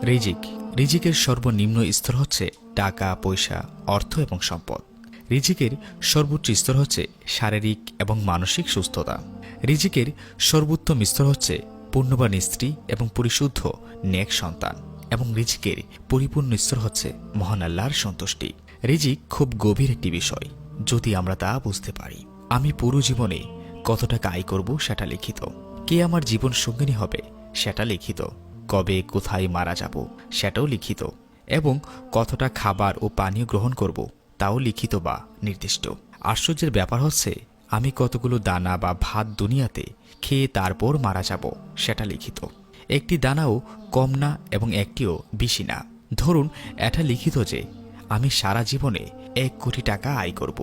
রিজিক রিজিকের সর্বনিম্ন স্তর হচ্ছে টাকা পয়সা, অর্থ এবং সম্পদ। রিজিকের সর্বোচ্চ স্তর হচ্ছে শারীরিক এবং মানসিক সুস্থতা। রিজিকের সর্বোত্তম স্তর হচ্ছে পূর্ণবান স্ত্রী এবং পরিশুদ্ধ নেক সন্তান। এবং রিজিকের পরিপূর্ণ স্তর হচ্ছে মহান আল্লাহর সন্তুষ্টি। রিজিক খুব গভীর একটি বিষয়, যদি আমরা তা বুঝতে পারি। আমি পুরো জীবনে কত টাকা আয় করব সেটা লিখিত, কে আমার জীবন সঙ্গিনী হবে সেটা লিখিত, কবে কোথায় মারা যাব সেটাও লিখিত, এবং কতটা খাবার ও পানীয় গ্রহণ করব তাও লিখিত বা নির্দিষ্ট। আশ্চর্যের ব্যাপার হচ্ছে আমি কতগুলো দানা বা ভাত দুনিয়াতে খেয়ে তারপর মারা যাব সেটা লিখিত। একটি দানাও কম না এবং একটিও বেশি না। ধরুন এটা লিখিত যে আমি সারা জীবনে 1 কোটি টাকা আয় করব।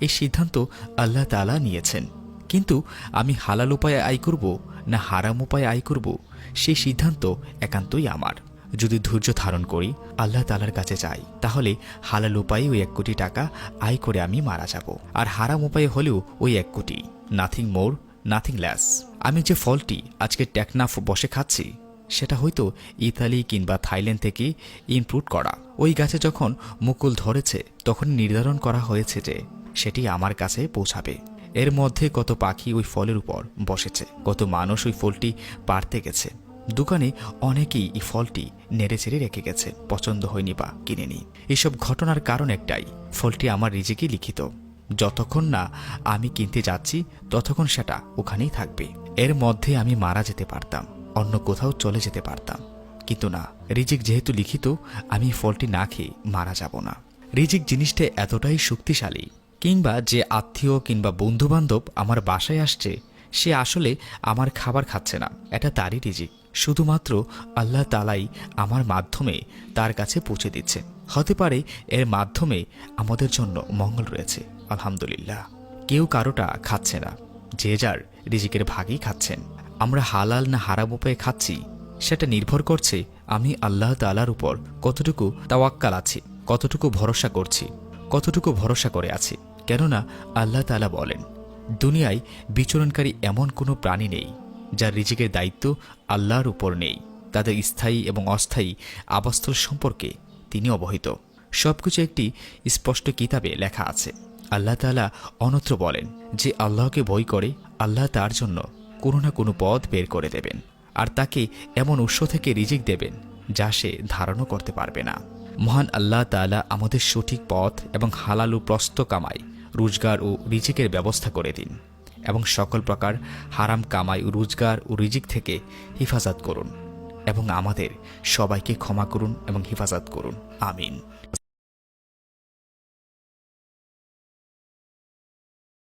এই সিদ্ধান্ত আল্লাহ তাআলা নিয়েছেন, কিন্তু আমি হালাল উপায়ে আয় করব না হারাম উপায়ে আয় করব সেই সিদ্ধান্ত একান্তই আমার। যদি ধৈর্য ধারণ করি, আল্লাহ তাআলার কাছে যাই, তাহলে হালাল উপায়ে ওই 1 কোটি টাকা আয় করে আমি মারা যাব। আর হারাম উপায়ে হলেও ওই 1 কোটি, নাথিং মোর নাথিং লেস। আমি যে ফলটি আজকে টেকনাফ বসে খাচ্ছি সেটা হয়তো ইতালি কিংবা থাইল্যান্ড থেকে ইম্পোর্ট করা। ওই গাছে যখন মুকুল ধরেছে তখন নির্ধারণ করা হয়েছে যে সেটি আমার কাছে পৌঁছাবে। এর মধ্যে কত পাখি ওই ফলের উপর বসেছে, কত মানুষ ওই ফলটি পাড়তে গেছে। দোকানে অনেকেই এই ফলটি নেড়েচেড়ে রেখে গেছে, পছন্দ হয়নি বা কিনেনি। এসব ঘটনার কারণ একটাই, ফলটি আমার রিজিকে লিখিত। যতক্ষণ না আমি কিনতে যাচ্ছি ততক্ষণ সেটা ওখানেই থাকবে। এর মধ্যে আমি মারা যেতে পারতাম, অন্য কোথাও চলে যেতে পারতাম, কিন্তু না, রিজিক যেহেতু লিখিত, আমি ফলটি না খেয়ে মারা যাব না। রিজিক জিনিসটা এতটাই শক্তিশালী, কিংবা যে আত্মীয় কিংবা বন্ধুবান্ধব আমার বাসায় আসছে সে আসলে আমার খাবার খাচ্ছে না, এটা তারই রিজিক। শুধুমাত্র আল্লাহ তাআলাই আমার মাধ্যমে তার কাছে পৌঁছে দিচ্ছে। হতে পারে এর মাধ্যমে আমাদের জন্য মঙ্গল রয়েছে, আলহামদুলিল্লাহ। কেউ কারোটা খাচ্ছে না, যে যার রিজিকের ভাগই খাচ্ছেন। আমরা হালাল না হারাম উপায়ে খাচ্ছি সেটা নির্ভর করছে আমি আল্লাহ তাআলার উপর কতটুকু তাওয়াক্কাল আছি, কতটুকু ভরসা করছি, কতটুকু ভরসা করে আছি। কেননা আল্লাহ তাআলা বলেন, দুনিয়ায় বিচরণকারী এমন কোনো প্রাণী নেই যার রিজিকের দায়িত্ব আল্লাহর উপর নেই। তাদের স্থায়ী এবং অস্থায়ী আবাসস্থল সম্পর্কে তিনি অবহিত। সবকিছু একটি স্পষ্ট কিতাবে লেখা আছে। আল্লাহ তাআলা অন্যত্র বলেন যে আল্লাহকে ভয় করে আল্লাহ তার জন্য কোনো না কোনো পথ বের করে দেবেন, আর তাকে এমন উৎস থেকে রিজিক দেবেন যা সে ধারণও করতে পারবে না। মহান আল্লাহ তাআলা আমাদের সঠিক পথ এবং হালাল ও প্রস্ত কামাই, রোজগার ও রিজিকের ব্যবস্থা করে দিন, এবং সকল প্রকার হারাম কামাই ও রোজগার ও রিজিক থেকে হেফাজত করুন, এবং আমাদের সবাইকে ক্ষমা করুন এবং হেফাজত করুন। আমিন।